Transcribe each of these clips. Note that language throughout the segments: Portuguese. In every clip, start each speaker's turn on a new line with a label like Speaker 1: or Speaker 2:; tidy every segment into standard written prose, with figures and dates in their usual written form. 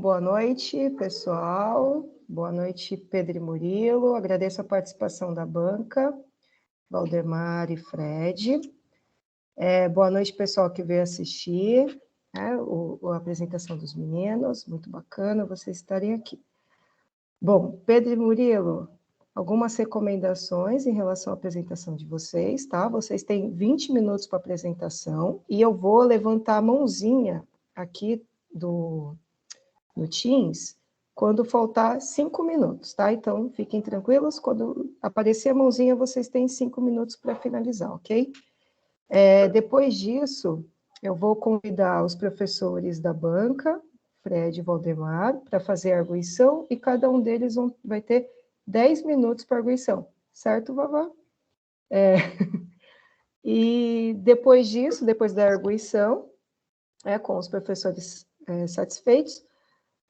Speaker 1: Boa noite, pessoal. Boa noite, Pedro e Murilo. Agradeço a participação da banca, Valdemar e Fred. Boa noite, pessoal que veio assistir, né, a apresentação dos meninos. Muito bacana vocês estarem aqui. Bom, Pedro e Murilo, algumas recomendações em relação à apresentação de vocês, tá? Vocês têm 20 minutos para a apresentação e eu vou levantar a mãozinha aqui no Teams quando faltar 5 minutos, tá? Então, fiquem tranquilos, quando aparecer a mãozinha, vocês têm 5 minutos para finalizar, ok? Depois disso, eu vou convidar os professores da banca, Fred e Valdemar, para fazer a arguição, e cada um deles vai ter 10 minutos para arguição, certo, Vavá? E depois disso, depois da arguição, com os professores satisfeitos,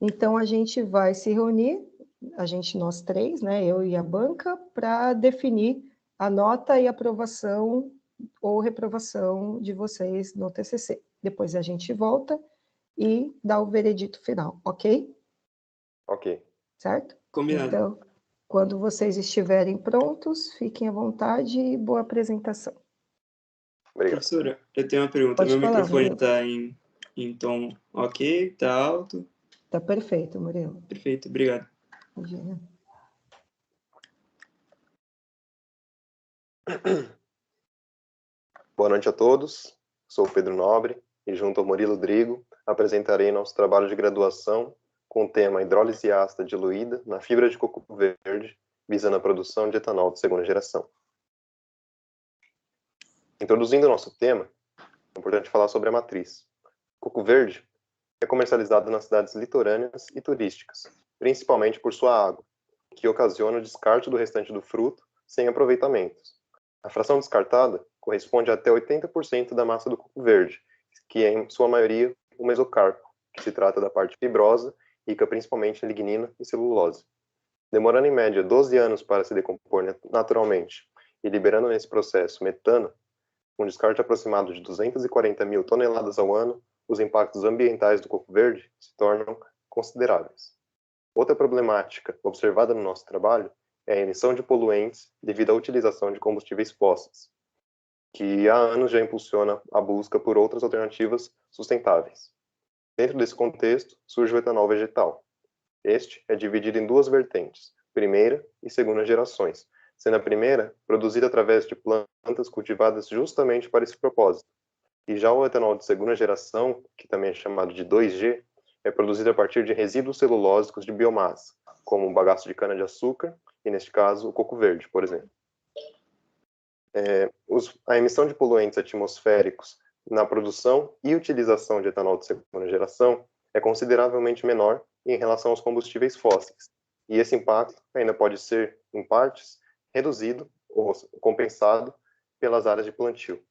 Speaker 1: então a gente vai se reunir, nós três, né, eu e a banca, para definir a nota e aprovação ou reprovação de vocês no TCC. Depois a gente volta e dá o veredito final, ok?
Speaker 2: Ok.
Speaker 1: Certo?
Speaker 3: Combinado.
Speaker 1: Então, quando vocês estiverem prontos, fiquem à vontade e boa apresentação.
Speaker 2: Obrigado.
Speaker 3: Professora, eu tenho uma pergunta.
Speaker 1: Pode
Speaker 3: Meu
Speaker 1: falar,
Speaker 3: microfone
Speaker 1: Murilo.
Speaker 3: está em tom ok? Está alto?
Speaker 1: Tá perfeito, Murilo.
Speaker 3: Perfeito, obrigado.
Speaker 1: Imagina.
Speaker 2: Boa noite a todos. Sou o Pedro Nobre e, junto ao Murilo Drigo, apresentarei nosso trabalho de graduação com o tema Hidrólise ácida diluída na fibra de coco verde, visando a produção de etanol de segunda geração. Introduzindo o nosso tema, é importante falar sobre a matriz. O coco verde é comercializado nas cidades litorâneas e turísticas, principalmente por sua água, que ocasiona o descarte do restante do fruto sem aproveitamentos. A fração descartada corresponde a até 80% da massa do coco verde, que é, em sua maioria, o mesocarpo, que se trata da parte fibrosa, rica principalmente em lignina e celulose. Demorando em média 12 anos para se decompor naturalmente e liberando nesse processo metano, com descarte aproximado de 240 mil toneladas ao ano, os impactos ambientais do coco verde se tornam consideráveis. Outra problemática observada no nosso trabalho é a emissão de poluentes devido à utilização de combustíveis fósseis, que há anos já impulsiona a busca por outras alternativas sustentáveis. Dentro desse contexto, surge o etanol vegetal. Este é dividido em duas vertentes, primeira e segunda gerações, sendo a primeira produzida através de plantas cultivadas justamente para esse propósito. E já o etanol de segunda geração, que também é chamado de 2G, é produzido a partir de resíduos celulósicos de biomassa, como o bagaço de cana-de-açúcar e, neste caso, o coco verde, por exemplo. A emissão de poluentes atmosféricos na produção e utilização de etanol de segunda geração é consideravelmente menor em relação aos combustíveis fósseis, e esse impacto ainda pode ser, em partes, reduzido ou compensado pelas áreas de plantio.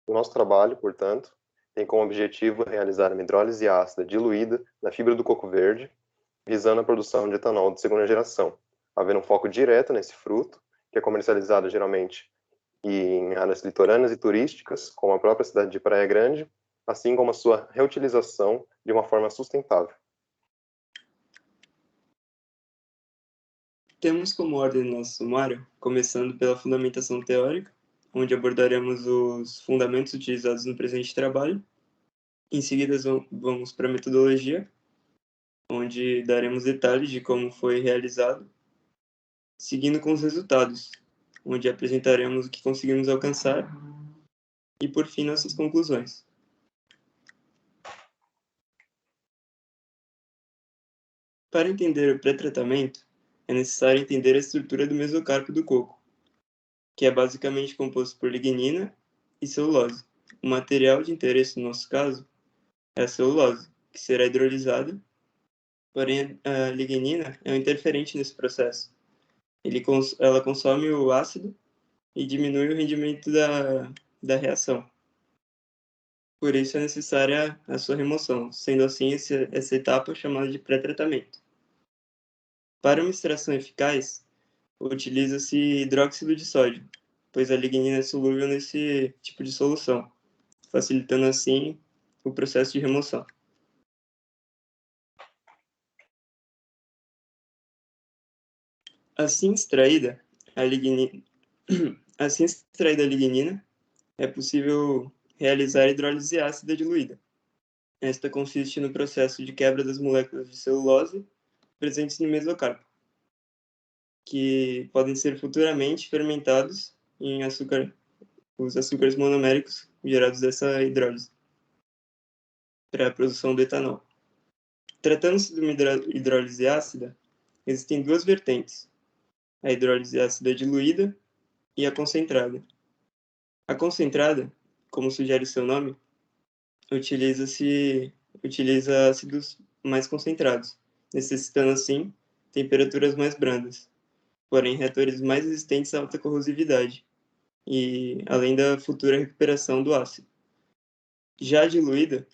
Speaker 2: O nosso trabalho, portanto, tem como objetivo realizar uma hidrólise ácida diluída na fibra do coco verde, visando a produção de etanol de segunda geração, havendo um foco direto nesse fruto, que é comercializado geralmente em áreas litorâneas e turísticas, como a própria cidade de Praia Grande, assim como a sua reutilização de uma forma sustentável.
Speaker 3: Temos como ordem no nosso sumário, começando pela fundamentação teórica, onde abordaremos os fundamentos utilizados no presente trabalho. Em seguida, vamos para a metodologia, onde daremos detalhes de como foi realizado, seguindo com os resultados, onde apresentaremos o que conseguimos alcançar e, por fim, nossas conclusões. Para entender o pré-tratamento, é necessário entender a estrutura do mesocarpo do coco, que é basicamente composto por lignina e celulose. O material de interesse no nosso caso é a celulose, que será hidrolisada, porém a lignina é um interferente nesse processo. Ela consome o ácido e diminui o rendimento da reação. Por isso é necessária a sua remoção, sendo assim essa etapa chamada de pré-tratamento. Para uma extração eficaz, utiliza-se hidróxido de sódio, pois a lignina é solúvel nesse tipo de solução, facilitando assim o processo de remoção. Assim extraída, a lignina, assim extraída a lignina, é possível realizar hidrólise ácida diluída. Esta consiste no processo de quebra das moléculas de celulose presentes no mesocarpo, que podem ser futuramente fermentados em os açúcares monoméricos gerados dessa hidrólise, para a produção do etanol. Tratando-se de uma hidrólise ácida, existem duas vertentes, a hidrólise ácida diluída e a concentrada. A concentrada, como sugere seu nome, utiliza ácidos mais concentrados, necessitando assim temperaturas mais brandas, porém reatores mais resistentes à alta corrosividade, e além da futura recuperação do ácido. Já a diluída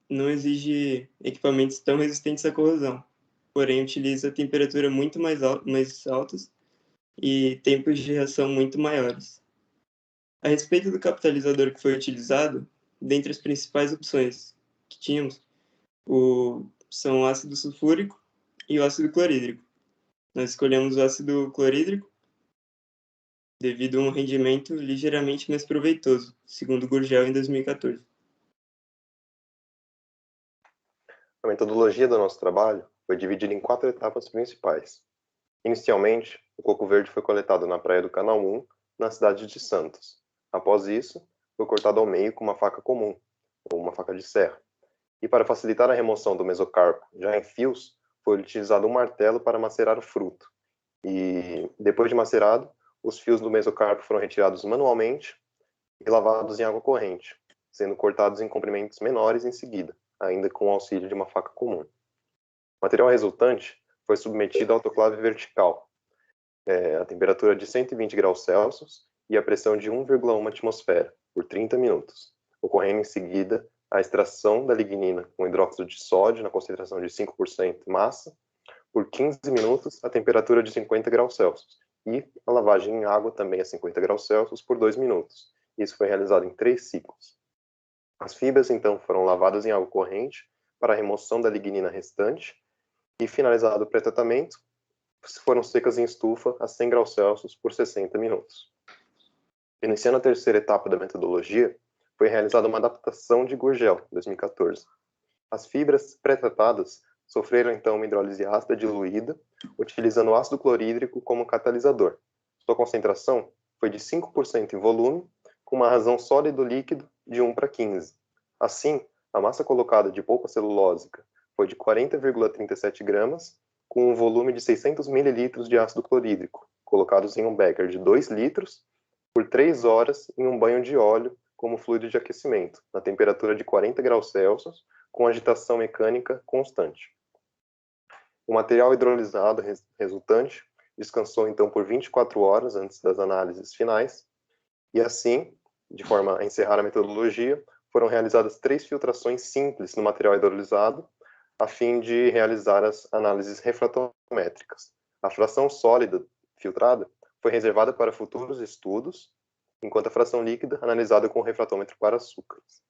Speaker 3: não exige equipamentos tão resistentes à corrosão, porém utiliza temperatura muito mais altas e tempos de reação muito maiores. A respeito do catalisador que foi utilizado, dentre as principais opções que tínhamos, são o ácido sulfúrico e o ácido clorídrico. Nós escolhemos o ácido clorídrico devido a um rendimento ligeiramente mais proveitoso, segundo Gurgel em 2014.
Speaker 2: A metodologia do nosso trabalho foi dividida em 4 etapas principais. Inicialmente, o coco verde foi coletado na praia do Canal 1, na cidade de Santos. Após isso, foi cortado ao meio com uma faca comum, ou uma faca de serra. E para facilitar a remoção do mesocarpo já em fios, foi utilizado um martelo para macerar o fruto. E depois de macerado, os fios do mesocarpo foram retirados manualmente e lavados em água corrente, sendo cortados em comprimentos menores em seguida, ainda com o auxílio de uma faca comum. O material resultante foi submetido à autoclave vertical, a temperatura de 120 graus Celsius e a pressão de 1,1 atmosfera, por 30 minutos, ocorrendo em seguida a extração da lignina com hidróxido de sódio na concentração de 5% massa, por 15 minutos a temperatura de 50 graus Celsius, e a lavagem em água também a 50 graus Celsius por 2 minutos. Isso foi realizado em 3 ciclos. As fibras, então, foram lavadas em água corrente para a remoção da lignina restante e, finalizado o pré-tratamento, foram secas em estufa a 100 graus Celsius por 60 minutos. Iniciando a terceira etapa da metodologia, foi realizada uma adaptação de Gurgel, 2014. As fibras pré-tratadas sofreram, então, uma hidrólise ácida diluída, utilizando o ácido clorídrico como catalisador. Sua concentração foi de 5% em volume, com uma razão sólido-líquido de 1:15. Assim, a massa colocada de polpa celulósica foi de 40,37 gramas, com um volume de 600 ml de ácido clorídrico, colocados em um becker de 2 litros, por 3 horas em um banho de óleo como fluido de aquecimento, na temperatura de 40 graus Celsius, com agitação mecânica constante. O material hidrolisado resultante descansou então por 24 horas antes das análises finais, e assim, de forma a encerrar a metodologia, foram realizadas 3 filtrações simples no material hidrolisado, a fim de realizar as análises refratométricas. A fração sólida filtrada foi reservada para futuros estudos, enquanto a fração líquida analisada com o refratômetro para açúcares.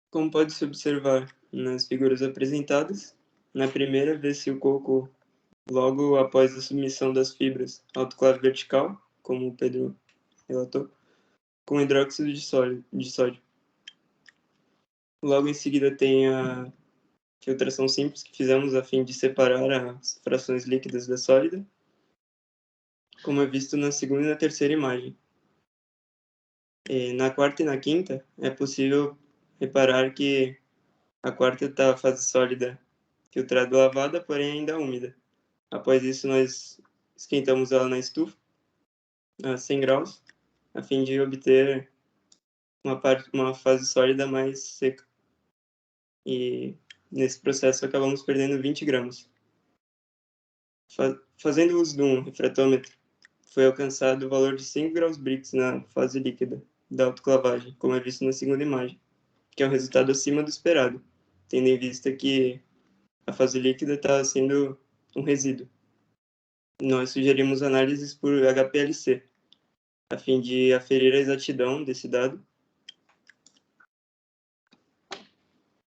Speaker 3: Como pode-se observar nas figuras apresentadas, na primeira vê-se o coco logo após a submissão das fibras à autoclave vertical, como o Pedro relatou, com hidróxido de sódio. Logo em seguida tem a filtração simples que fizemos a fim de separar as frações líquidas da sólida, como é visto na segunda e na terceira imagem. Na quarta e na quinta, é possível reparar que a quarta está a fase sólida filtrada e lavada, porém ainda úmida. Após isso, nós esquentamos ela na estufa a 100 graus, a fim de obter uma fase sólida mais seca. E nesse processo acabamos perdendo 20 gramas. Fazendo uso de um refratômetro, foi alcançado o valor de 5 graus Brix na fase líquida da autoclavagem, como é visto na segunda imagem, que é um resultado acima do esperado, tendo em vista que a fase líquida está sendo um resíduo. Nós sugerimos análises por HPLC, a fim de aferir a exatidão desse dado.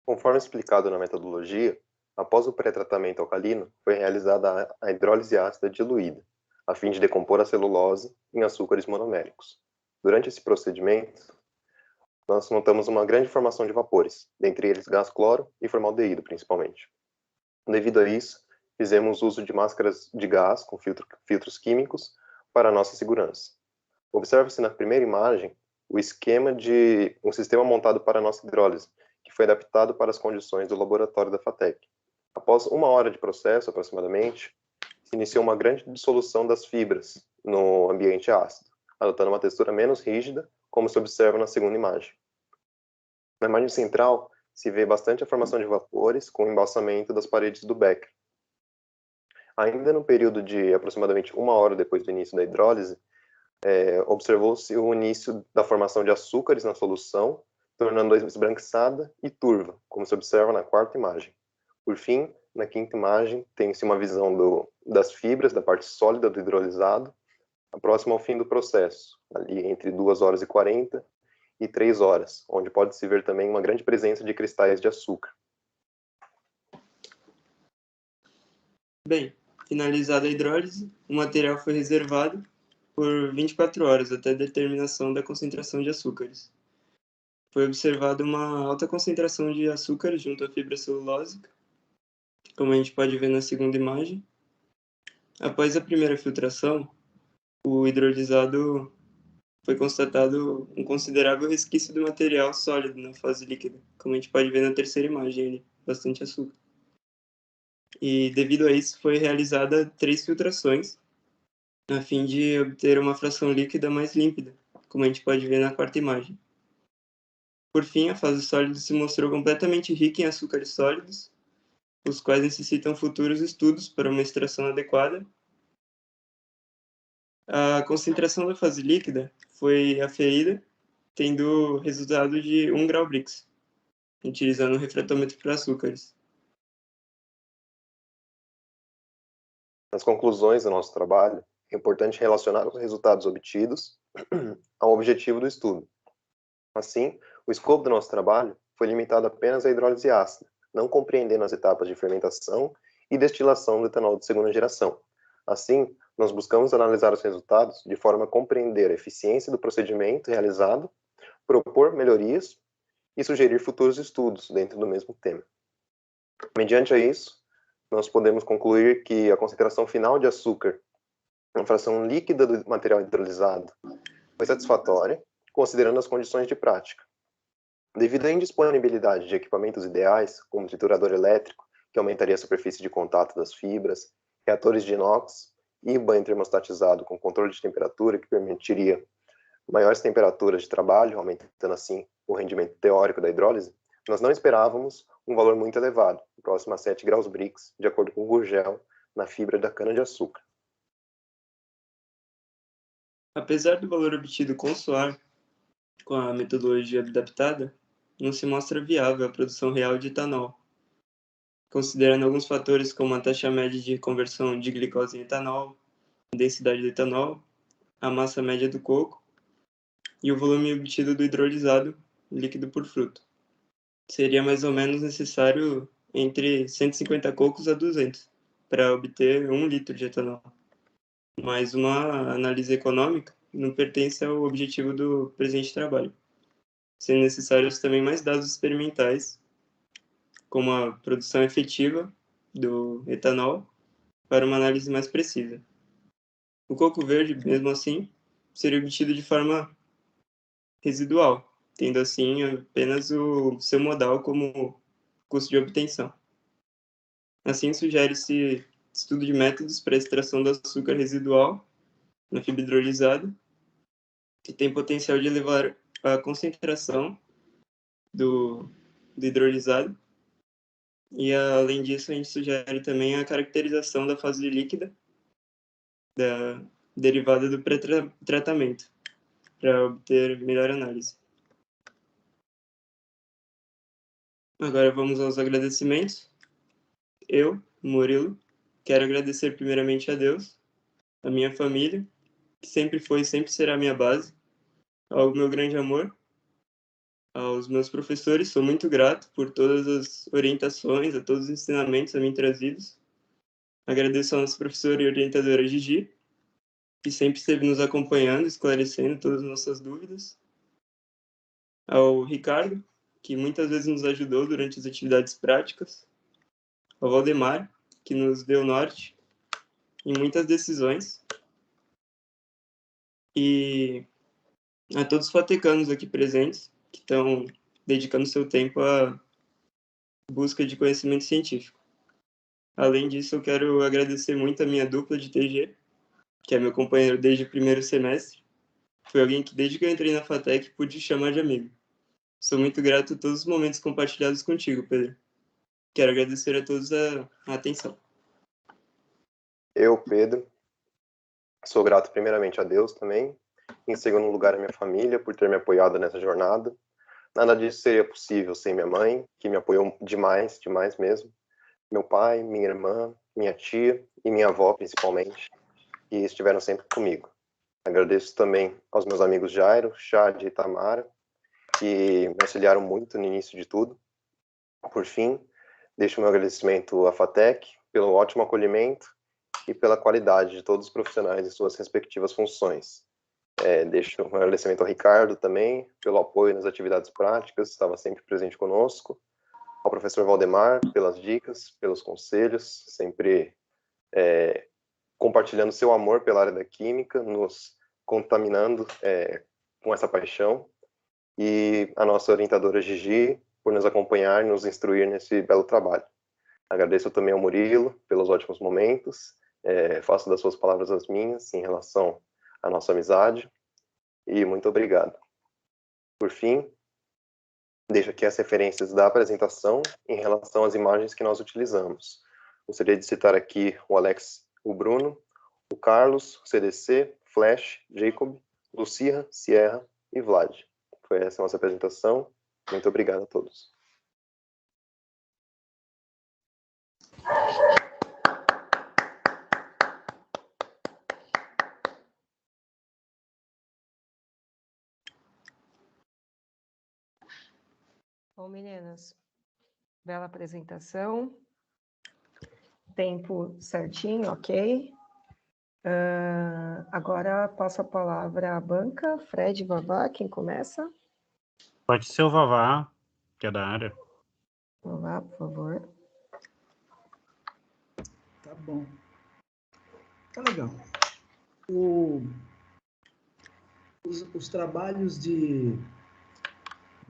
Speaker 2: Conforme explicado na metodologia, Após o pré-tratamento alcalino, foi realizada a hidrólise ácida diluída, a fim de decompor a celulose em açúcares monoméricos. Durante esse procedimento, nós notamos uma grande formação de vapores, dentre eles gás cloro e formaldeído, principalmente. Devido a isso, fizemos uso de máscaras de gás com filtros químicos para nossa segurança. Observa-se na primeira imagem o esquema de um sistema montado para a nossa hidrólise, que foi adaptado para as condições do laboratório da FATEC. Após 1 hora de processo, aproximadamente, se iniciou uma grande dissolução das fibras no ambiente ácido, adotando uma textura menos rígida, como se observa na segunda imagem. Na imagem central, se vê bastante a formação de vapores com o embaçamento das paredes do becker. Ainda no período de aproximadamente 1 hora depois do início da hidrólise, observou-se o início da formação de açúcares na solução, tornando-a esbranquiçada e turva, como se observa na quarta imagem. Por fim, na quinta imagem, tem-se uma visão das fibras, da parte sólida do hidrolisado, próximo ao fim do processo, ali entre 2h40 e 3 horas, onde pode-se ver também uma grande presença de cristais de açúcar.
Speaker 3: Bem, finalizada a hidrólise, o material foi reservado por 24 horas até a determinação da concentração de açúcares. Foi observada uma alta concentração de açúcares junto à fibra celulósica, como a gente pode ver na segunda imagem. Após a primeira filtração, o hidrolisado foi constatado um considerável resquício do material sólido na fase líquida, como a gente pode ver na terceira imagem ali, bastante açúcar. E devido a isso foi realizada 3 filtrações, a fim de obter uma fração líquida mais límpida, como a gente pode ver na quarta imagem. Por fim, a fase sólida se mostrou completamente rica em açúcares sólidos, os quais necessitam futuros estudos para uma extração adequada. A concentração da fase líquida foi aferida, tendo resultado de 1 grau Brix, utilizando o refratômetro para açúcares.
Speaker 2: Nas conclusões do nosso trabalho, é importante relacionar os resultados obtidos ao objetivo do estudo. Assim, o escopo do nosso trabalho foi limitado apenas à hidrólise ácida, não compreendendo as etapas de fermentação e destilação do etanol de segunda geração. Assim, nós buscamos analisar os resultados de forma a compreender a eficiência do procedimento realizado, propor melhorias e sugerir futuros estudos dentro do mesmo tema. Mediante a isso, nós podemos concluir que a concentração final de açúcar na fração líquida do material hidrolisado foi satisfatória, considerando as condições de prática. Devido à indisponibilidade de equipamentos ideais, como triturador elétrico, que aumentaria a superfície de contato das fibras, reatores de inox e banho termostatizado com controle de temperatura, que permitiria maiores temperaturas de trabalho, aumentando assim o rendimento teórico da hidrólise, nós não esperávamos um valor muito elevado, próximo a 7 graus Brix, de acordo com o Gurgel, na fibra da cana-de-açúcar.
Speaker 3: Apesar do valor obtido com suar, com a metodologia adaptada, não se mostra viável a produção real de etanol, considerando alguns fatores como a taxa média de conversão de glicose em etanol, a densidade do etanol, a massa média do coco e o volume obtido do hidrolisado líquido por fruto. Seria mais ou menos necessário entre 150 cocos a 200 para obter 1 litro de etanol. Mas uma análise econômica não pertence ao objetivo do presente trabalho, sendo necessários também mais dados experimentais, como a produção efetiva do etanol, para uma análise mais precisa. O coco verde, mesmo assim, seria obtido de forma residual, tendo assim apenas o seu modal como custo de obtenção. Assim, sugere-se estudo de métodos para a extração do açúcar residual na fibra hidrolisada, que tem potencial de elevar a concentração do hidrolisado. E, além disso, a gente sugere também a caracterização da fase líquida da derivada do pré-tratamento, para obter melhor análise. Agora vamos aos agradecimentos. Eu, Murilo, quero agradecer primeiramente a Deus, a minha família, que sempre foi e sempre será a minha base, ao meu grande amor, Aos meus professores, sou muito grato por todas as orientações, a todos os ensinamentos a mim trazidos. Agradeço a nossa professora e orientadora Gigi, que sempre esteve nos acompanhando, esclarecendo todas as nossas dúvidas. Ao Ricardo, que muitas vezes nos ajudou durante as atividades práticas. Ao Valdemar, que nos deu norte em muitas decisões. E a todos os fatecanos aqui presentes, que estão dedicando seu tempo à busca de conhecimento científico. Além disso, eu quero agradecer muito a minha dupla de TG, que é meu companheiro desde o primeiro semestre. Foi alguém que, desde que eu entrei na FATEC, pude chamar de amigo. Sou muito grato a todos os momentos compartilhados contigo, Pedro. Quero agradecer a todos a atenção.
Speaker 2: Eu, Pedro, sou grato primeiramente a Deus também, em segundo lugar a minha família por ter me apoiado nessa jornada. Nada disso seria possível sem minha mãe, que me apoiou demais, demais mesmo. Meu pai, minha irmã, minha tia e minha avó, principalmente, que estiveram sempre comigo. Agradeço também aos meus amigos Jairo, Chad e Tamara, que me auxiliaram muito no início de tudo. Por fim, deixo meu agradecimento à FATEC pelo ótimo acolhimento e pela qualidade de todos os profissionais em suas respectivas funções. Deixo um agradecimento ao Ricardo também, pelo apoio nas atividades práticas, estava sempre presente conosco, ao professor Valdemar, pelas dicas, pelos conselhos, sempre compartilhando seu amor pela área da química, nos contaminando com essa paixão, e a nossa orientadora Gigi, por nos acompanhar e nos instruir nesse belo trabalho. Agradeço também ao Murilo pelos ótimos momentos, faço das suas palavras as minhas em relação à nossa amizade, e muito obrigado. Por fim, deixo aqui as referências da apresentação em relação às imagens que nós utilizamos. Gostaria de citar aqui o Alex, o Bruno, o Carlos, o CDC, Flash, Jacob, Lucia, Sierra e Vlad. Foi essa a nossa apresentação. Muito obrigado a todos.
Speaker 1: Bom, meninas, bela apresentação. Tempo certinho, ok. Agora passo a palavra à banca. Fred, Vavá, quem começa?
Speaker 4: Pode ser o Vavá, que é da área.
Speaker 1: Vavá, por favor.
Speaker 5: Tá bom. Tá legal. Os trabalhos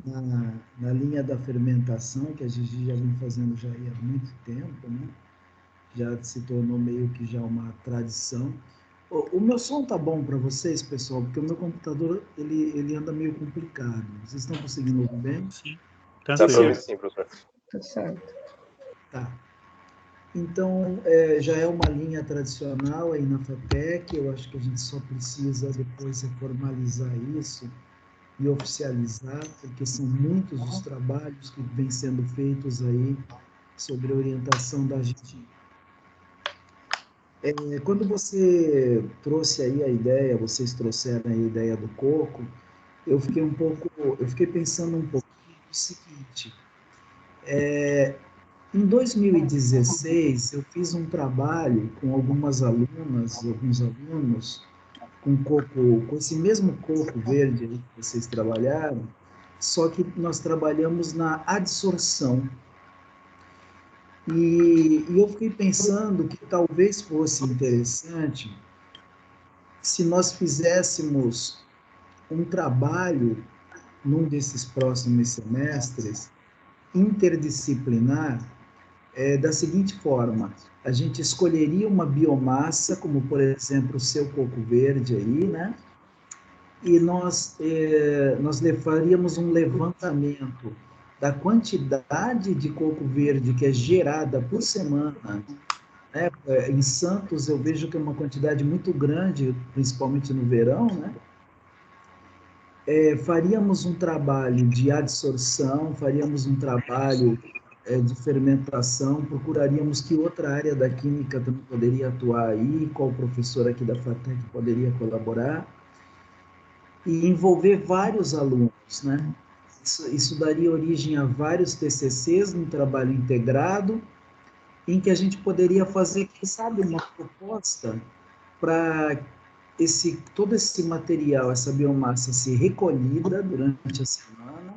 Speaker 5: na linha da fermentação, que a Gigi já vem fazendo já há muito tempo, né? Já se tornou meio que já uma tradição. O meu som tá bom para vocês, pessoal? Porque o meu computador, ele anda meio complicado. Vocês estão conseguindo ouvir bem?
Speaker 4: Sim.
Speaker 2: Dá para ouvir sim, professor.
Speaker 1: Tudo certo.
Speaker 5: Tá. Então, já é uma linha tradicional aí na FATEC, eu acho que a gente só precisa depois formalizar isso e oficializar, porque são muitos os trabalhos que vêm sendo feitos aí sobre a orientação da gente. Quando você trouxe aí a ideia, vocês trouxeram a ideia do coco, eu fiquei pensando um pouco no seguinte, em 2016, eu fiz um trabalho com algumas alunas, alguns alunos, com esse mesmo coco verde aí que vocês trabalharam, só que nós trabalhamos na adsorção. E eu fiquei pensando que talvez fosse interessante se nós fizéssemos um trabalho num desses próximos semestres interdisciplinar da seguinte forma: a gente escolheria uma biomassa, como por exemplo o seu coco verde aí, né? E nós faríamos um levantamento da quantidade de coco verde que é gerada por semana, né? Em Santos eu vejo que é uma quantidade muito grande, principalmente no verão, né? Faríamos um trabalho de adsorção, faríamos um trabalho de fermentação, procuraríamos que outra área da química também poderia atuar aí, qual professor aqui da FATEC poderia colaborar, e envolver vários alunos, né? Isso daria origem a vários TCCs num trabalho integrado, em que a gente poderia fazer, quem sabe, uma proposta para todo esse material, essa biomassa ser recolhida durante a semana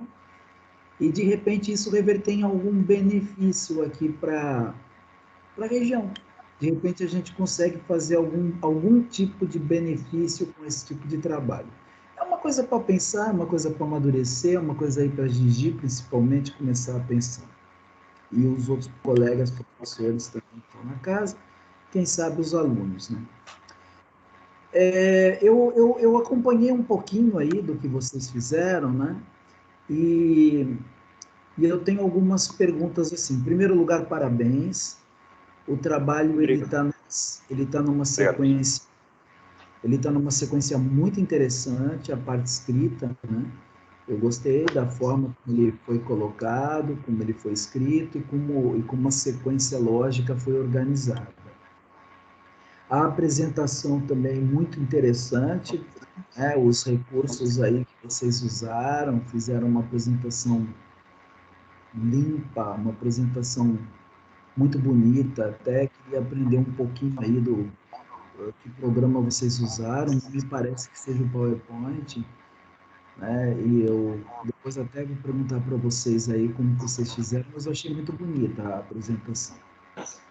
Speaker 5: e, de repente, isso reverter em algum benefício aqui para a região. De repente, a gente consegue fazer algum tipo de benefício com esse tipo de trabalho. É uma coisa para pensar, uma coisa para amadurecer, uma coisa aí para a Gigi, principalmente, começar a pensar. E os outros colegas, professores também estão na casa, quem sabe os alunos, né? Eu acompanhei um pouquinho aí do que vocês fizeram, né? E eu tenho algumas perguntas assim. Em primeiro lugar, parabéns. O trabalho ele tá numa sequência, ele tá numa sequência muito interessante, a parte escrita, né? Eu gostei da forma como ele foi colocado, como ele foi escrito e como a sequência lógica foi organizada. A apresentação também muito interessante, né? Os recursos aí que vocês usaram, fizeram uma apresentação limpa, uma apresentação muito bonita. Até queria aprender um pouquinho aí do que programa vocês usaram. Me parece que seja o PowerPoint, né? E eu depois até vou perguntar para vocês aí como vocês fizeram, mas eu achei muito bonita a apresentação.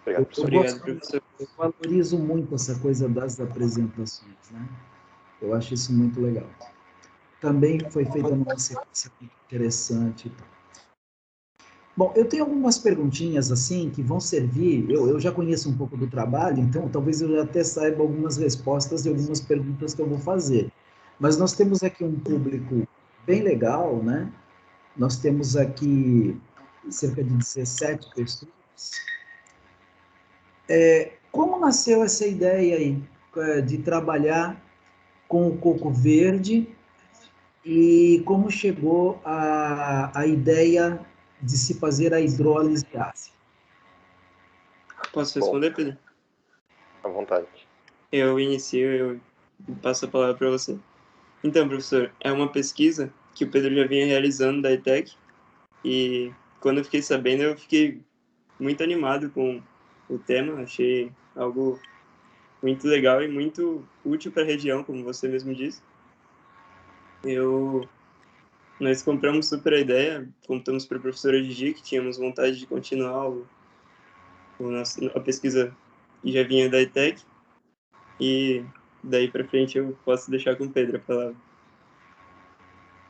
Speaker 2: Obrigado, professor.
Speaker 3: Obrigado, professor.
Speaker 5: Eu valorizo muito essa coisa das apresentações, né? Eu acho isso muito legal. Também foi feita numa sequência muito interessante e tal. Bom, eu tenho algumas perguntinhas assim que vão servir. Eu já conheço um pouco do trabalho, então talvez eu já até saiba algumas respostas de algumas perguntas que eu vou fazer. Mas nós temos aqui um público bem legal, né? Nós temos aqui cerca de 17 pessoas. Como nasceu essa ideia aí de trabalhar com o coco verde e como chegou a ideia de se fazer a hidrólise ácida?
Speaker 3: Posso responder, Pedro?
Speaker 2: À vontade.
Speaker 3: Eu inicio, eu passo a palavra para você. Então, professor, é uma pesquisa que o Pedro já vinha realizando da ETEC e quando eu fiquei sabendo, eu fiquei muito animado com o tema, achei algo muito legal e muito útil para a região, como você mesmo disse. Nós compramos super a ideia, contamos para a professora Gigi que tínhamos vontade de continuar a pesquisa que já vinha da ETEC e daí para frente eu posso deixar com o Pedro a palavra.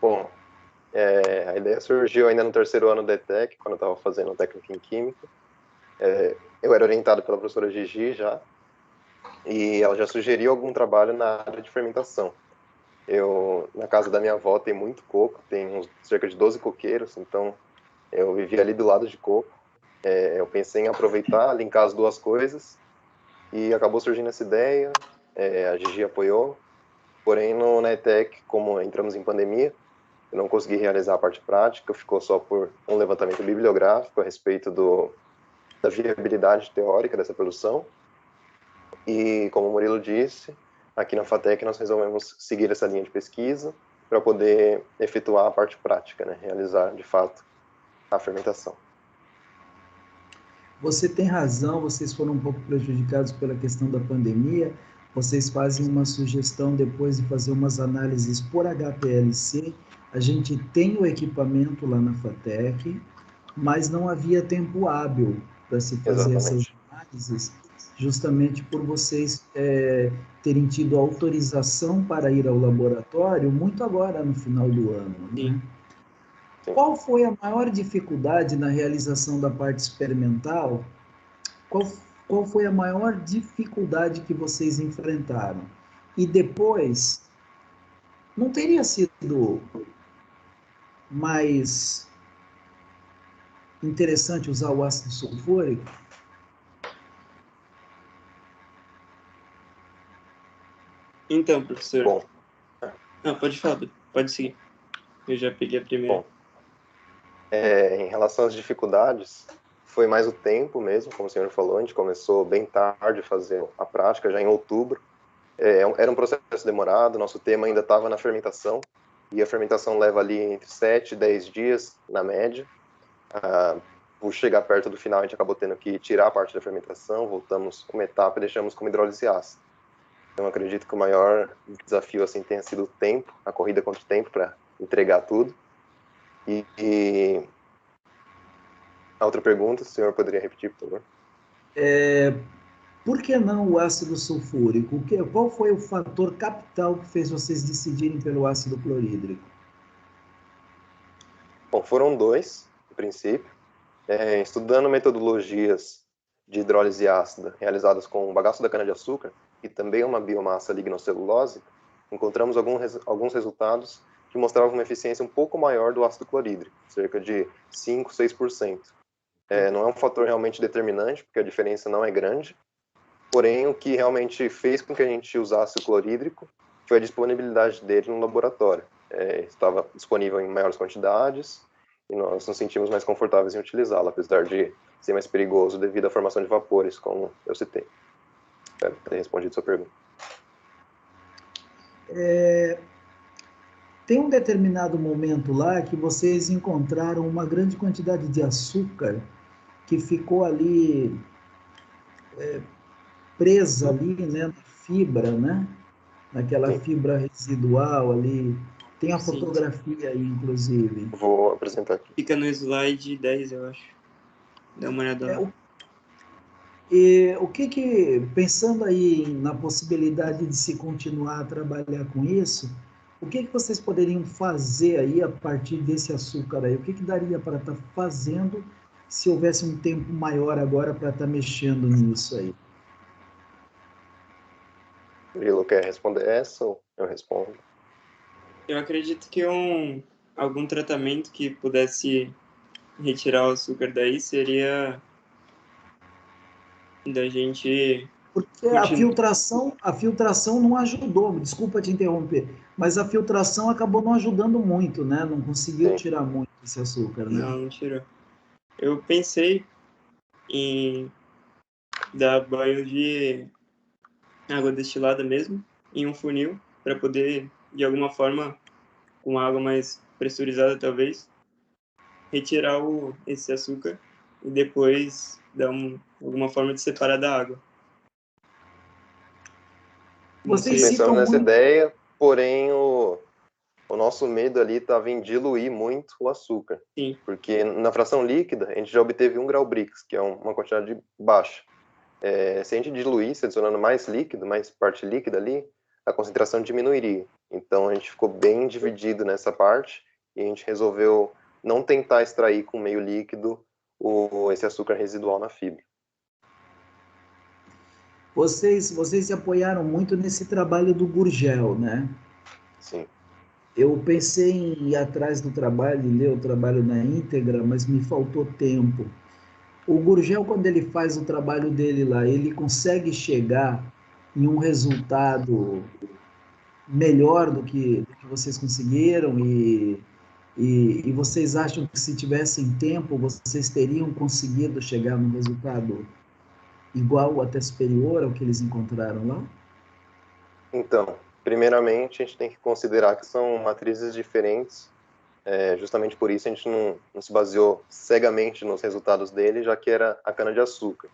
Speaker 2: Bom, a ideia surgiu ainda no terceiro ano da ETEC, quando eu estava fazendo técnico em Química. Eu era orientado pela professora Gigi já, e ela já sugeriu algum trabalho na área de fermentação. Na casa da minha avó tem muito coco, tem cerca de 12 coqueiros, então eu vivia ali do lado de coco. Eu pensei em aproveitar, linkar as duas coisas, e acabou surgindo essa ideia, a Gigi apoiou, porém na ETEC, como entramos em pandemia, eu não consegui realizar a parte prática, ficou só por um levantamento bibliográfico a respeito da viabilidade teórica dessa produção. E, como o Murilo disse, aqui na FATEC nós resolvemos seguir essa linha de pesquisa para poder efetuar a parte prática, né? Realizar, de fato, a fermentação.
Speaker 5: Você tem razão, vocês foram um pouco prejudicados pela questão da pandemia. Vocês fazem uma sugestão depois de fazer umas análises por HPLC. A gente tem o equipamento lá na FATEC, mas não havia tempo hábil para se fazer essas análises, justamente por vocês terem tido autorização para ir ao laboratório muito agora no final do ano, né? Qual foi a maior dificuldade na realização da parte experimental? Qual foi a maior dificuldade que vocês enfrentaram? E depois, não teria sido mais interessante usar o ácido sulfúrico?
Speaker 3: Então, professor...
Speaker 2: Bom.
Speaker 3: Pode falar, pode seguir. Eu já peguei a primeira.
Speaker 2: Bom, em relação às dificuldades, foi mais o tempo mesmo, como o senhor falou, a gente começou bem tarde a fazer a prática, já em outubro. Era um processo demorado, nosso tema ainda estava na fermentação, e a fermentação leva ali entre 7 e 10 dias, na média. Por chegar perto do final, a gente acabou tendo que tirar a parte da fermentação, voltamos uma etapa e deixamos como hidrólise ácida. Então, acredito que o maior desafio assim tenha sido o tempo, a corrida contra o tempo para entregar tudo. E a outra pergunta, o senhor poderia repetir, por favor?
Speaker 5: Por que não o ácido sulfúrico? Qual foi o fator capital que fez vocês decidirem pelo ácido clorídrico?
Speaker 2: Bom, foram dois, no princípio. Estudando metodologias de hidrólise ácida realizadas com o bagaço da cana-de-açúcar, que também é uma biomassa lignocelulose, encontramos alguns resultados que mostravam uma eficiência um pouco maior do ácido clorídrico, cerca de 5, 6%. Não é um fator realmente determinante, porque a diferença não é grande, porém o que realmente fez com que a gente usasse o clorídrico foi a disponibilidade dele no laboratório. Estava disponível em maiores quantidades, e nós nos sentimos mais confortáveis em utilizá-lo, apesar de ser mais perigoso devido à formação de vapores, como eu citei. Espero ter respondido a sua pergunta.
Speaker 5: Tem um determinado momento lá que vocês encontraram uma grande quantidade de açúcar que ficou ali presa ali, né, na fibra, né? Naquela
Speaker 2: Sim.
Speaker 5: fibra residual ali. Tem a
Speaker 3: Sim.
Speaker 5: fotografia aí, inclusive.
Speaker 2: Vou apresentar aqui.
Speaker 3: Fica no slide 10, eu acho. Dá uma olhada lá.
Speaker 5: Pensando aí na possibilidade de se continuar a trabalhar com isso, o que vocês poderiam fazer aí a partir desse açúcar aí? O que daria para estar fazendo se houvesse um tempo maior agora para estar mexendo nisso aí?
Speaker 2: Murilo, quer responder essa ou eu respondo?
Speaker 3: Eu acredito que algum tratamento que pudesse retirar o açúcar daí seria da gente...
Speaker 5: Porque a filtração não ajudou, desculpa te interromper, mas a filtração acabou não ajudando muito, né? Não conseguiu
Speaker 2: Sim.
Speaker 5: tirar muito esse açúcar, né?
Speaker 3: Não tirou. Eu pensei em dar banho de água destilada mesmo, em um funil, para poder, de alguma forma, com água mais pressurizada talvez, retirar esse açúcar e depois dar alguma forma de separar da água.
Speaker 5: Vocês
Speaker 3: sei.
Speaker 5: citam
Speaker 2: Pensamos nessa
Speaker 5: muito...
Speaker 2: ideia, porém o nosso medo ali estava em diluir muito o açúcar.
Speaker 3: Sim.
Speaker 2: Porque na fração líquida, a gente já obteve 1 grau Brix, que é uma quantidade baixa. Se a gente diluísse, adicionando mais líquido, mais parte líquida ali, a concentração diminuiria. Então a gente ficou bem dividido nessa parte e a gente resolveu não tentar extrair com meio líquido esse açúcar residual na fibra.
Speaker 5: Vocês se apoiaram muito nesse trabalho do Gurgel, né?
Speaker 2: Sim.
Speaker 5: Eu pensei em ir atrás do trabalho e ler o trabalho na íntegra, mas me faltou tempo. O Gurgel, quando ele faz o trabalho dele lá, ele consegue chegar em um resultado melhor do que vocês conseguiram e vocês acham que se tivessem tempo, vocês teriam conseguido chegar num resultado igual ou até superior ao que eles encontraram lá?
Speaker 2: Então, primeiramente, a gente tem que considerar que são matrizes diferentes. Justamente por isso a gente não se baseou cegamente nos resultados dele, já que era a cana-de-açúcar.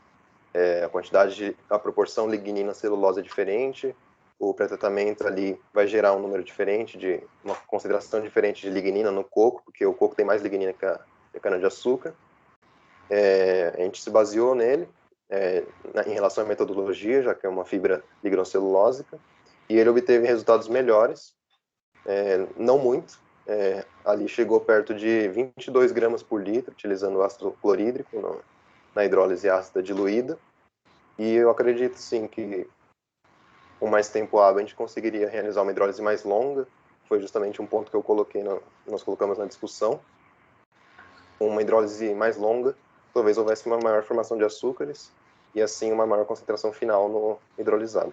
Speaker 2: A proporção lignina-celulose é diferente, o pré-tratamento ali vai gerar um número diferente, uma concentração diferente de lignina no coco, porque o coco tem mais lignina que a cana-de-açúcar. A gente se baseou nele em relação à metodologia, já que é uma fibra lignocelulósica, e ele obteve resultados melhores, não muito, ali chegou perto de 22 gramas por litro, utilizando o ácido clorídrico na hidrólise ácida diluída, e eu acredito sim que com mais tempo hábil a gente conseguiria realizar uma hidrólise mais longa. Foi justamente um ponto que nós colocamos na discussão. Com uma hidrólise mais longa, talvez houvesse uma maior formação de açúcares e assim uma maior concentração final no hidrolisado.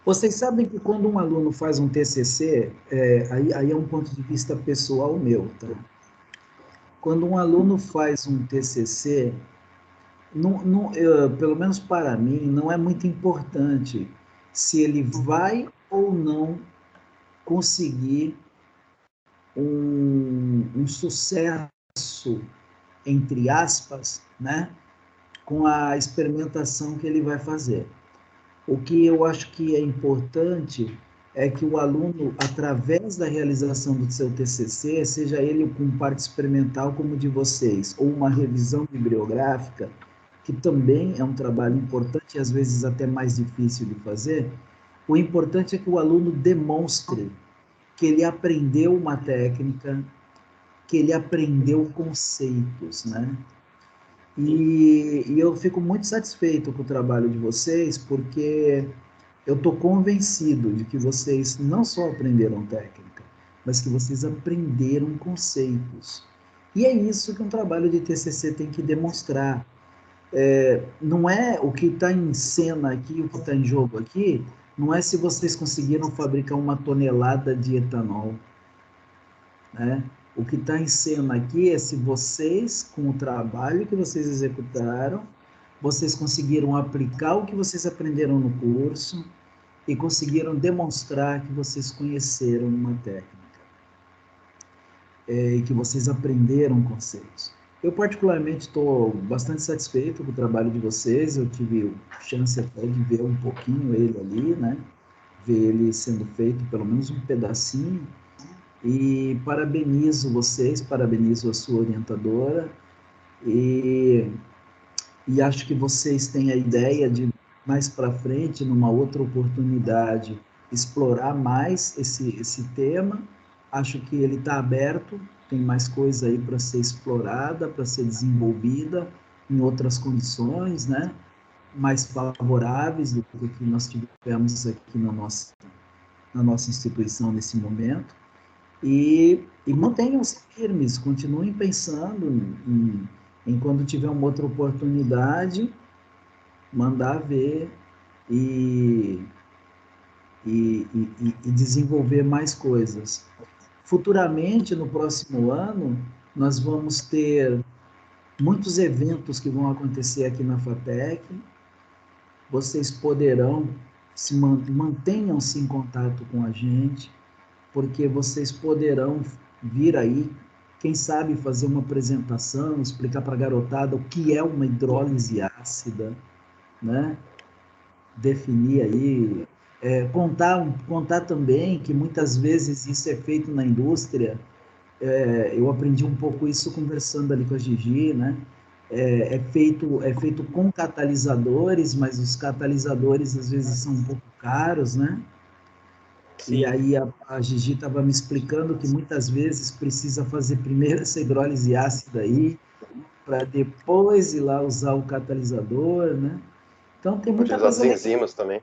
Speaker 5: Vocês sabem que quando um aluno faz um TCC, aí é um ponto de vista pessoal meu, tá? Quando um aluno faz um TCC, pelo menos para mim, não é muito importante se ele vai ou não conseguir um sucesso, entre aspas, né, com a experimentação que ele vai fazer. O que eu acho que é importante é que o aluno, através da realização do seu TCC, seja ele com parte experimental como o de vocês, ou uma revisão bibliográfica, que também é um trabalho importante e às vezes até mais difícil de fazer, o importante é que o aluno demonstre que ele aprendeu uma técnica, que ele aprendeu conceitos, né? E eu fico muito satisfeito com o trabalho de vocês, porque eu estou convencido de que vocês não só aprenderam técnica, mas que vocês aprenderam conceitos. E é isso que um trabalho de TCC tem que demonstrar. Não é o que está em cena aqui, o que está em jogo aqui, não é se vocês conseguiram fabricar 1 tonelada de etanol, né? O que está em cena aqui é se vocês, com o trabalho que vocês executaram, vocês conseguiram aplicar o que vocês aprenderam no curso e conseguiram demonstrar que vocês conheceram uma técnica, e que vocês aprenderam conceitos. Eu, particularmente, estou bastante satisfeito com o trabalho de vocês. Eu tive chance até de ver um pouquinho ele ali, né? Ver ele sendo feito, pelo menos um pedacinho. E parabenizo vocês, parabenizo a sua orientadora, e acho que vocês têm a ideia de, mais para frente, numa outra oportunidade, explorar mais esse tema. Acho que ele está aberto, tem mais coisa aí para ser explorada, para ser desenvolvida em outras condições, né? Mais favoráveis do que nós tivemos aqui na nossa instituição nesse momento. E mantenham-se firmes, continuem pensando em quando tiver uma outra oportunidade, mandar ver e desenvolver mais coisas. Futuramente, no próximo ano, nós vamos ter muitos eventos que vão acontecer aqui na FATEC. Vocês poderão, mantenham-se em contato com a gente, porque vocês poderão vir aí, quem sabe fazer uma apresentação, explicar para a garotada o que é uma hidrólise ácida, né? Definir aí, contar também que muitas vezes isso é feito na indústria. Eu aprendi um pouco isso conversando ali com a Gigi, né? É feito com catalisadores, mas os catalisadores às vezes são um pouco caros, né? Sim. E aí a Gigi estava me explicando que muitas vezes precisa fazer primeiro essa hidrólise ácida aí, para depois ir lá usar o catalisador, né? Então tem muita coisa.
Speaker 2: As enzimas também.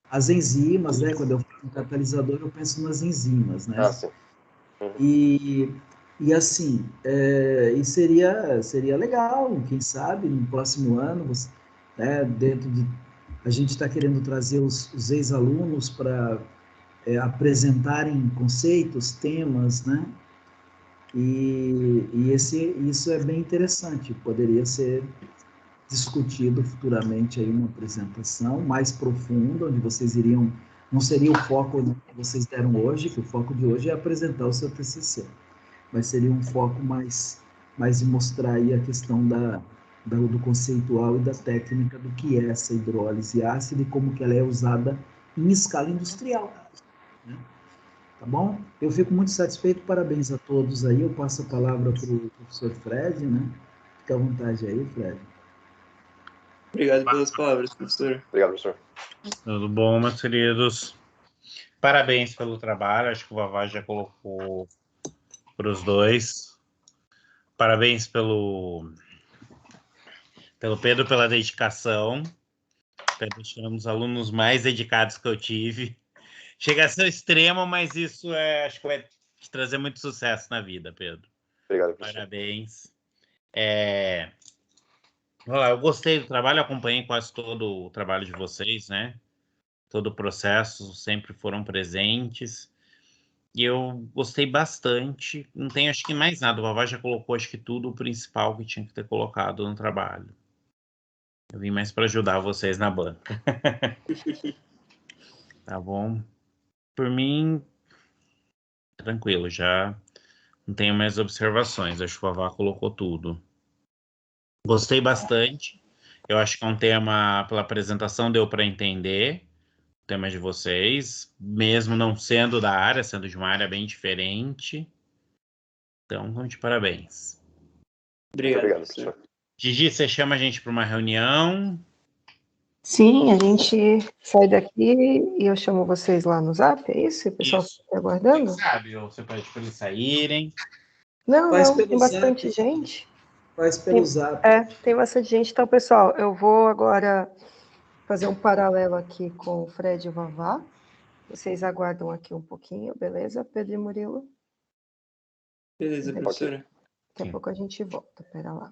Speaker 5: As enzimas, né? Quando eu falo em catalisador, eu penso nas enzimas, né?
Speaker 2: Ah, sim.
Speaker 5: E assim, e seria legal, quem sabe, no próximo ano, né, a gente está querendo trazer os ex-alunos para apresentarem conceitos, temas, né? E isso é bem interessante, poderia ser discutido futuramente aí uma apresentação mais profunda, onde vocês iriam, não seria o foco que vocês deram hoje, que o foco de hoje é apresentar o seu TCC, mas seria um foco mais de mostrar aí a questão do conceitual e da técnica do que é essa hidrólise ácida e como que ela é usada em escala industrial, né? Tá bom? Eu fico muito satisfeito, parabéns a todos aí. Eu passo a palavra para o professor Fred, né? Fica à vontade aí, Fred.
Speaker 3: Obrigado pelas palavras, professor.
Speaker 2: Obrigado, professor.
Speaker 4: Tudo bom, meus queridos? Parabéns pelo trabalho, acho que o Vavá já colocou para os dois. Parabéns pelo Pedro, pela dedicação. Pedro é um dos alunos mais dedicados que eu tive. Chega a ser extremo, mas isso acho que vai te trazer muito sucesso na vida, Pedro.
Speaker 2: Obrigado, professor.
Speaker 4: Parabéns. Eu gostei do trabalho, acompanhei quase todo o trabalho de vocês, né? Todo o processo, sempre foram presentes. E eu gostei bastante. Não tem, acho que mais nada. O Vavá já colocou, acho que tudo o principal que tinha que ter colocado no trabalho. Eu vim mais para ajudar vocês na banca. Tá bom? Por mim, tranquilo, já não tenho mais observações. Acho que o Vavá colocou tudo. Gostei bastante. Eu acho que é um tema, pela apresentação, deu para entender o tema de vocês, mesmo não sendo da área, sendo de uma área bem diferente. Então, vamos de parabéns.
Speaker 3: Obrigado,
Speaker 2: Obrigado,
Speaker 3: professor.
Speaker 2: professor.
Speaker 4: Gigi, você chama a gente para uma reunião?
Speaker 1: Sim, a gente sai daqui e eu chamo vocês lá no Zap, é isso? O pessoal
Speaker 4: Isso.
Speaker 1: fica aguardando?
Speaker 4: Quem sabe, ou você pede para eles saírem.
Speaker 1: Não,
Speaker 5: Faz
Speaker 1: não,
Speaker 5: pelo
Speaker 1: tem bastante
Speaker 5: Zap.
Speaker 1: gente.
Speaker 5: Faz pelo Zap.
Speaker 1: Tem bastante gente. Então, pessoal, eu vou agora fazer um paralelo aqui com o Fred e o Vavá. Vocês aguardam aqui um pouquinho, beleza, Pedro e Murilo?
Speaker 3: Beleza, professora.
Speaker 1: Daqui a
Speaker 4: Sim.
Speaker 1: pouco a gente volta, pera lá.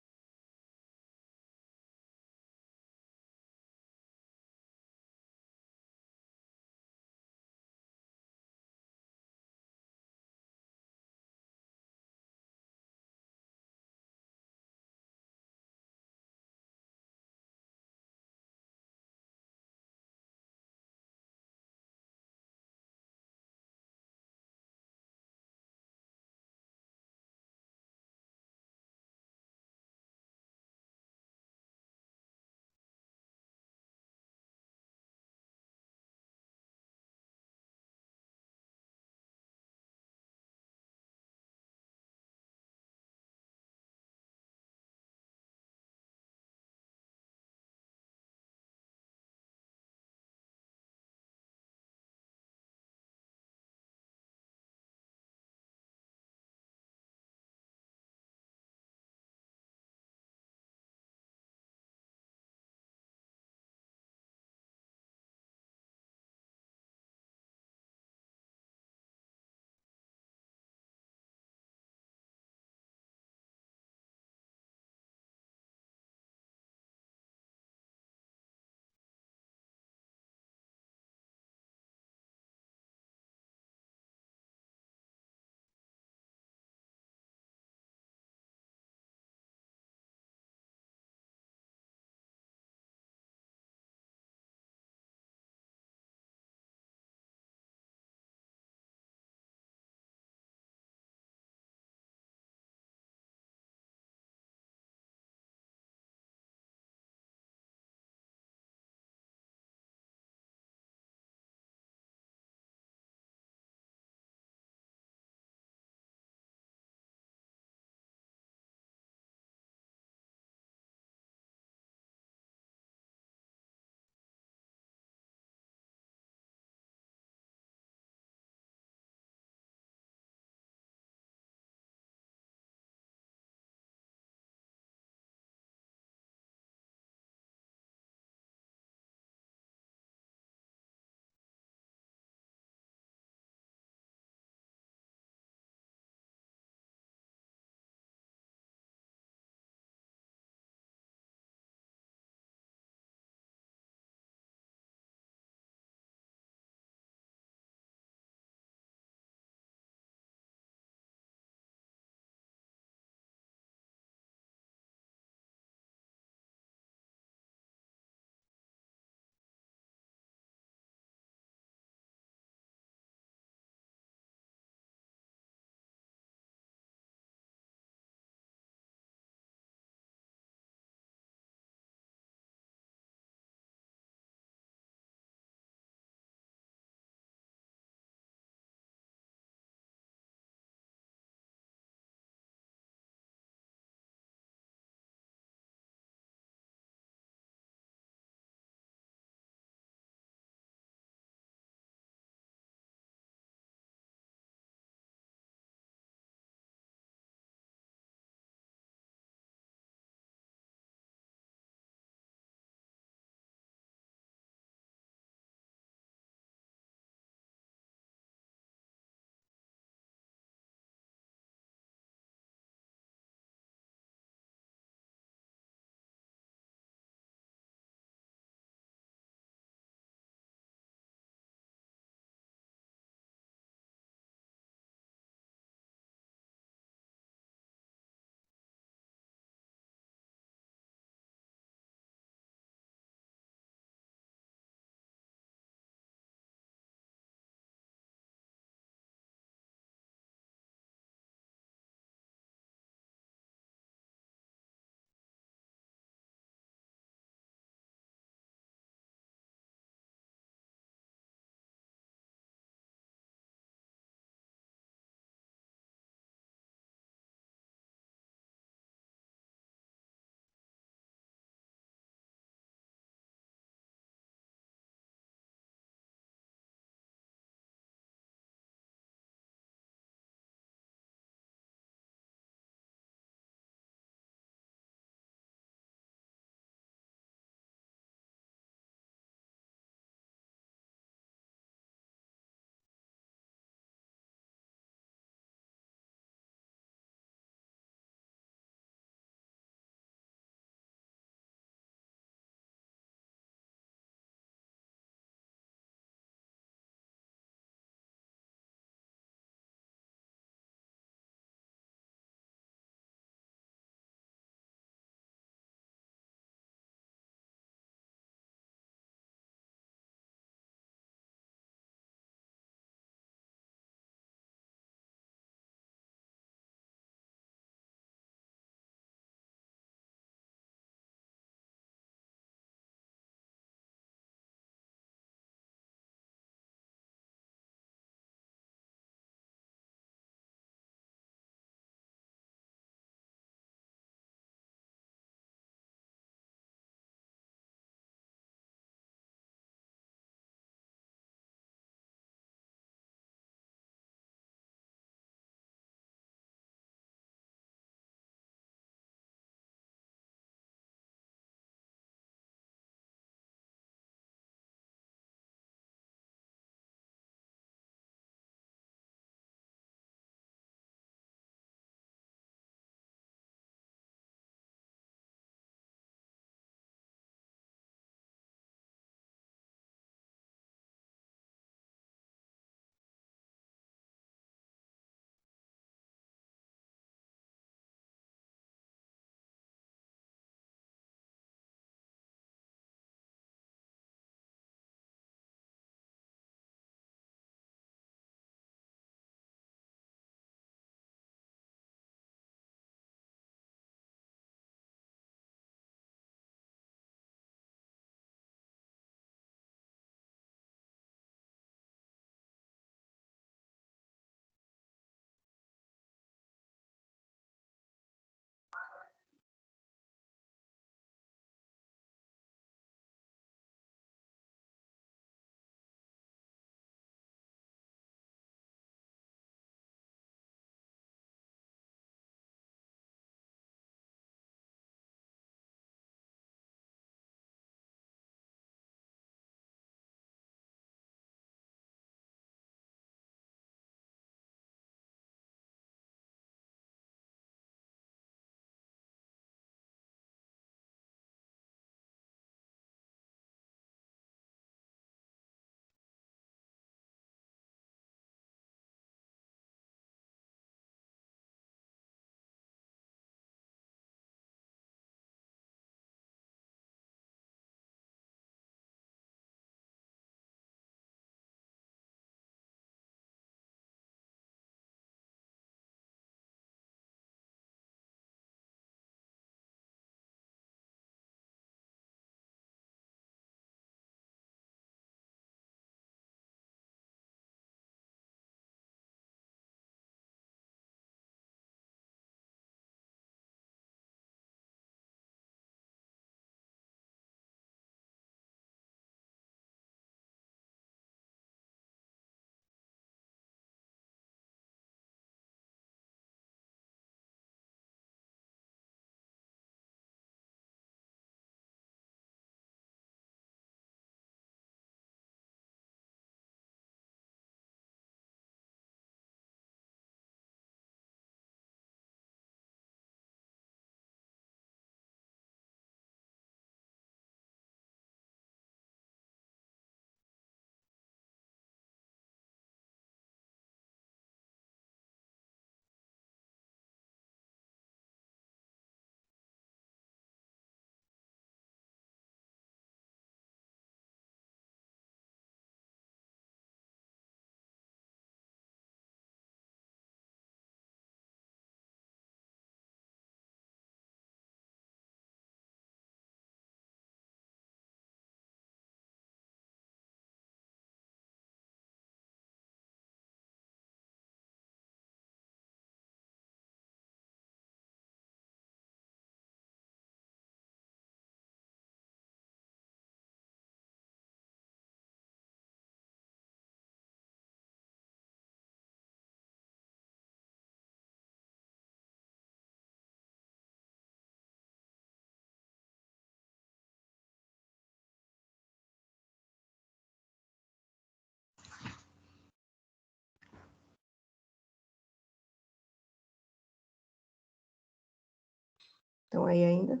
Speaker 1: Estão aí ainda?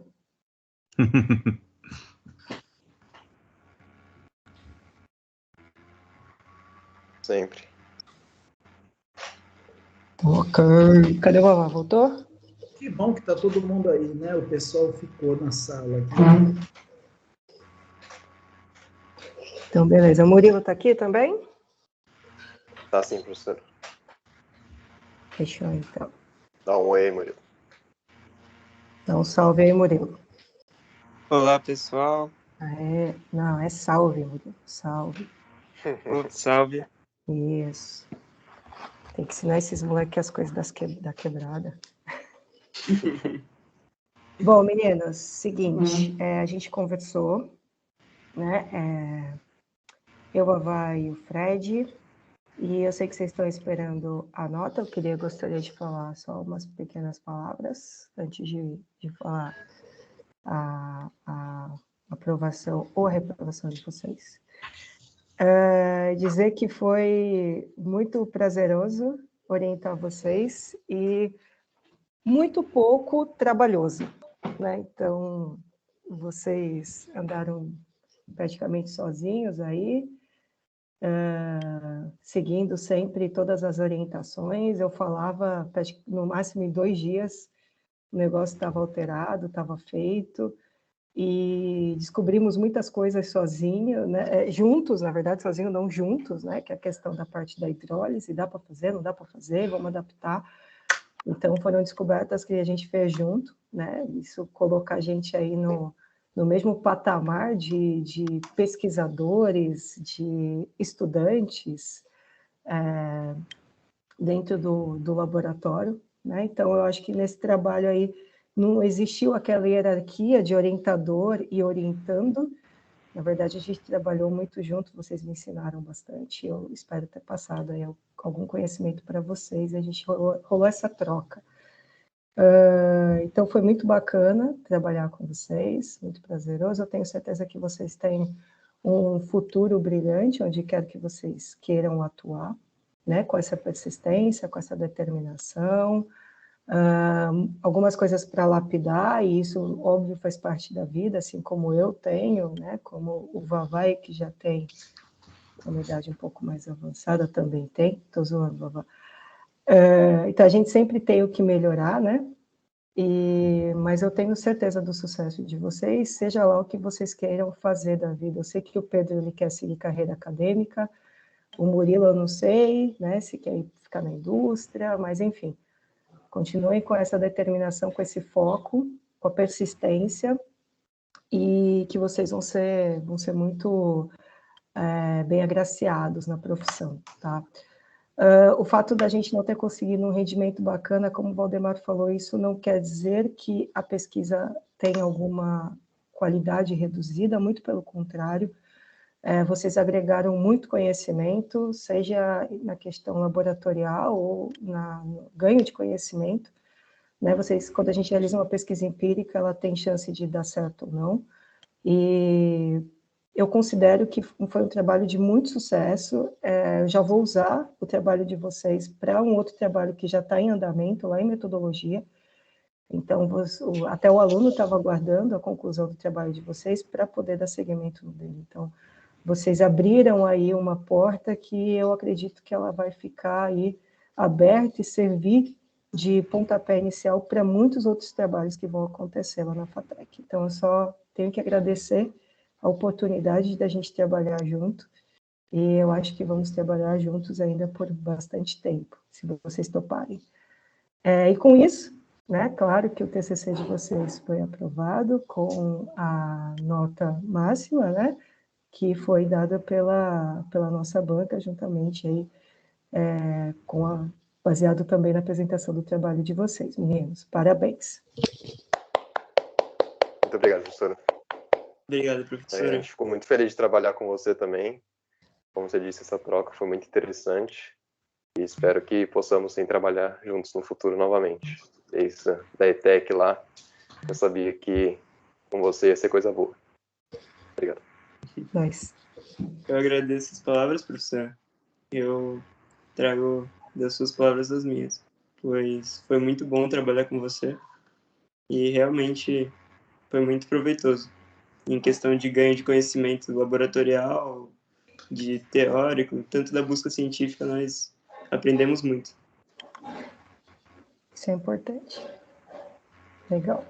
Speaker 2: Sempre.
Speaker 1: Ok. Cadê o Vavá? Voltou?
Speaker 5: Que bom que está todo mundo aí, né? O pessoal ficou na sala aqui.
Speaker 1: Então, beleza. O Murilo está aqui também?
Speaker 2: Tá sim, professor.
Speaker 1: Fechou, então.
Speaker 2: Dá um oi, Murilo.
Speaker 1: Dá um salve aí, Murilo.
Speaker 3: Olá, pessoal.
Speaker 1: Não, é salve, Murilo. Salve.
Speaker 3: Salve.
Speaker 1: Isso. Tem que ensinar esses moleques as coisas da quebrada. Bom, meninas, seguinte, a gente conversou, né? Eu, Vavá e o Fred, e eu sei que vocês estão esperando a nota. Gostaria de falar só umas pequenas palavras antes de falar a aprovação ou a reprovação de vocês. Dizer que foi muito prazeroso orientar vocês e muito pouco trabalhoso, né? Então, vocês andaram praticamente sozinhos aí, seguindo sempre todas as orientações. Eu falava, no máximo em 2 dias, o negócio estava alterado, estava feito, e descobrimos muitas coisas sozinhos, né? Juntos, na verdade, sozinhos não juntos, né? Que é a questão da parte da hidrólise, dá para fazer, não dá para fazer, vamos adaptar. Então, foram descobertas que a gente fez junto, né? Isso coloca a gente aí no mesmo patamar de pesquisadores, de estudantes dentro do laboratório, né? Então, eu acho que nesse trabalho aí não existiu aquela hierarquia de orientador e orientando. Na verdade, a gente trabalhou muito junto, vocês me ensinaram bastante, eu espero ter passado aí algum conhecimento para vocês, a gente rolou essa troca. Então, foi muito bacana trabalhar com vocês, muito prazeroso. Eu tenho certeza que vocês têm um futuro brilhante, onde quer que vocês queiram atuar, né? Com essa persistência, com essa determinação. Algumas coisas para lapidar, e isso, óbvio, faz parte da vida, assim como eu tenho, né? Como o Vavá, que já tem uma idade um pouco mais avançada, também tem. Estou zoando, Vavá. Então, a gente sempre tem o que melhorar, né? Mas eu tenho certeza do sucesso de vocês, seja lá o que vocês queiram fazer da vida. Eu sei que o Pedro ele quer seguir carreira acadêmica, o Murilo eu não sei, né, se quer ficar na indústria, mas enfim, continuem com essa determinação, com esse foco, com a persistência, e que vocês vão ser muito bem agraciados na profissão, tá? O fato da gente não ter conseguido um rendimento bacana, como o Valdemar falou, isso não quer dizer que a pesquisa tem alguma qualidade reduzida, muito pelo contrário. Vocês agregaram muito conhecimento, seja na questão laboratorial ou no ganho de conhecimento, né? Quando a gente realiza uma pesquisa empírica, ela tem chance de dar certo ou não, e eu considero que foi um trabalho de muito sucesso. Eu já vou usar o trabalho de vocês para um outro trabalho que já está em andamento, lá em metodologia. Então, até o aluno estava aguardando a conclusão do trabalho de vocês para poder dar seguimento dele. Então, vocês abriram aí uma porta que eu acredito que ela vai ficar aí aberta e servir de pontapé inicial para muitos outros trabalhos que vão acontecer lá na FATEC. Então, eu só tenho que agradecer a oportunidade da gente trabalhar junto, e eu acho que vamos trabalhar juntos ainda por bastante tempo, se vocês toparem. E com isso, né, claro que o TCC de vocês foi aprovado com a nota máxima, né, que foi dada pela nossa banca, juntamente aí, baseado também na apresentação do trabalho de vocês, meninos. Parabéns.
Speaker 2: Muito obrigado, professora.
Speaker 3: Obrigado,
Speaker 2: A
Speaker 3: professora.
Speaker 2: gente ficou muito feliz de trabalhar com você também. Como você disse, essa troca foi muito interessante. E espero que possamos sim trabalhar juntos no futuro novamente. Desde da ETEC lá, eu sabia que com você ia ser coisa boa. Obrigado.
Speaker 1: Nice.
Speaker 3: Eu agradeço as palavras, professora. Eu trago das suas palavras as minhas, pois foi muito bom trabalhar com você. e realmente foi muito proveitoso. Em questão de ganho de conhecimento laboratorial, de teórico, tanto da busca científica, nós aprendemos muito.
Speaker 1: Isso é importante. Legal.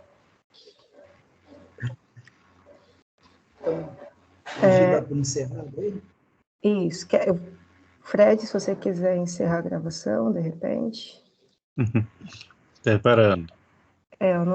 Speaker 5: Então, hoje dá para encerrar aí?
Speaker 1: Isso. Fred, se você quiser encerrar a gravação, de repente.
Speaker 4: Preparando.
Speaker 1: Eu não